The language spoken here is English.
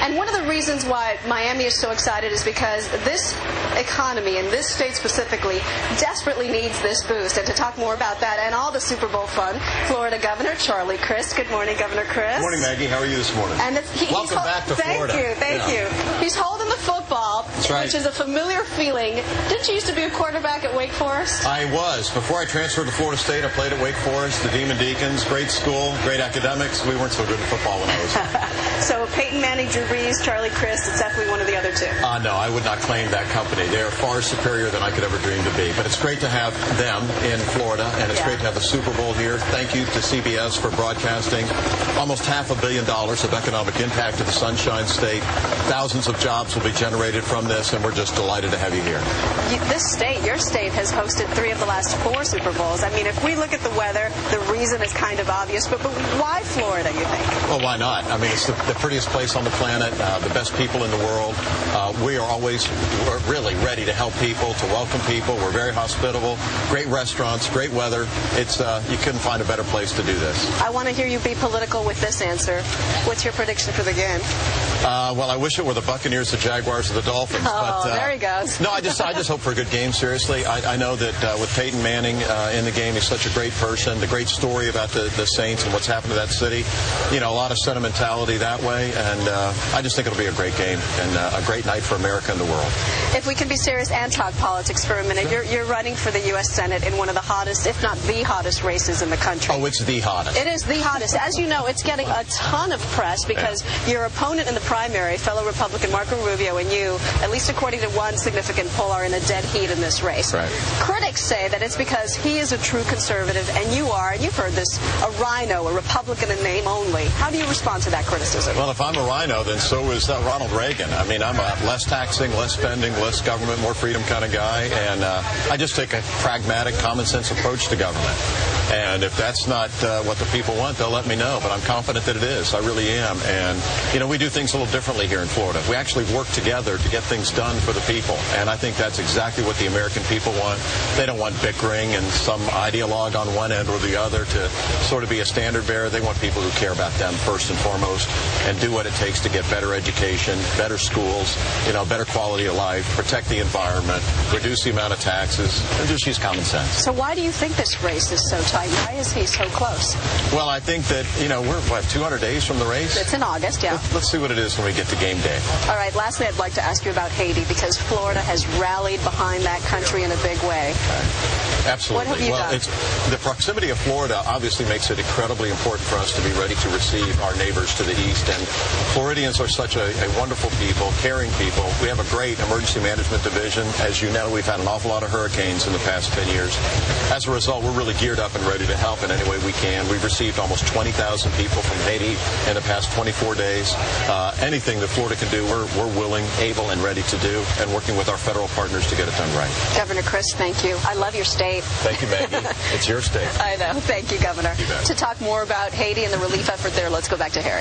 And one of the reasons why Miami is so excited is because this economy, and this state specifically, desperately needs this boost. And to talk more about that and all the Super Bowl fun, Florida Governor Charlie Crist. Good morning, Governor Crist. Good morning, Maggie. How are you this morning? And welcome back to Florida. Thank you. He's holding the football, right. Which is a familiar feeling. Didn't you used to be a quarterback at Wake Forest? I was. Before I transferred to Florida State, I played at Wake Forest, the Demon Deacons. Great school, great academics. We weren't so good at football when I was So Peyton Manning, Drew Brees, Charlie Crist, it's definitely one of the other two. No, I would not claim that company. They are far superior than I could ever dream to be. But it's great to have them in Florida, and it's great to have the Super Bowl here. Thank you to CBS for broadcasting. Almost $500 million of economic impact to the Sunshine State. Thousands of jobs will be generated from this, and we're just delighted to have you here. Your state has hosted 3 of the last 4 Super Bowls. I mean, if we look at the weather, the reason is kind of obvious, but why Florida, you think? Well, why not? I mean, it's the prettiest place on the planet, the best people in the world. We are always really ready to help people, to welcome people. We're very hospitable, great restaurants, great weather. It's you couldn't find a better place to do this. I want to hear you be political with this answer. What's your prediction for the game? Well, I wish it were the Buccaneers, the Jaguars, or the Dolphins. Oh, but, there he goes. No, I just hope for a good game, seriously. I know that with Peyton Manning in the game, he's such a great person. The great story about the Saints and what's happened to that city. You know, a lot of sentimentality that way. And I just think it'll be a great game and a great night for America and the world. If we can be serious and talk politics for a minute, you're running for the U.S. Senate in one of the hottest, if not the hottest races in the country. Oh, it's the hottest. It is the hottest. As you know, it's getting a ton of press because your opponent in the primary, fellow Republican Marco Rubio, and you, at least according to one significant poll, are in a dead heat in this race. Right. Critics say that it's because he is a true conservative and you are, and you've heard this, a rhino, a Republican in name only. How do you respond to that criticism? Well, if I'm a rhino, then so is Ronald Reagan. I mean, I'm a less taxing, less spending, less government, more freedom kind of guy, and I just take a pragmatic, common sense approach to government. And if that's not what the people want, they'll let me know. But I'm confident that it is. I really am. And, you know, we do things a little differently here in Florida. We actually work together to get things done for the people. And I think that's exactly what the American people want. They don't want bickering and some ideologue on one end or the other to sort of be a standard bearer. They want people who care about them first and foremost and do what it takes to get better education, better schools, you know, better quality of life, protect the environment, reduce the amount of taxes, and just use common sense. So why do you think this race is so tight? Why is he so close? Well, I think that, you know, we're, 200 days from the race? It's in August, yeah. Let's see what it is when we get to game day. All right, lastly, I'd like to ask you about Haiti because Florida has rallied behind that country in a big way. Absolutely. What have you done? The proximity of Florida obviously makes it incredibly important for us to be ready to receive our neighbors to the east. And Floridians are such a wonderful people, caring people. We have a great emergency management division. As you know, we've had an awful lot of hurricanes in the past 10 years. As a result, we're really geared up and ready to help in any way we can. We've received almost 20,000 people from Haiti in the past 24 days. Anything that Florida can do, we're willing, able, and ready to do, and working with our federal partners to get it done right. Governor Crist, thank you. I love your state. Thank you, Maggie. It's your state. I know. Thank you, Governor. You bet. To talk more about Haiti and the relief effort there, let's go back to Harry.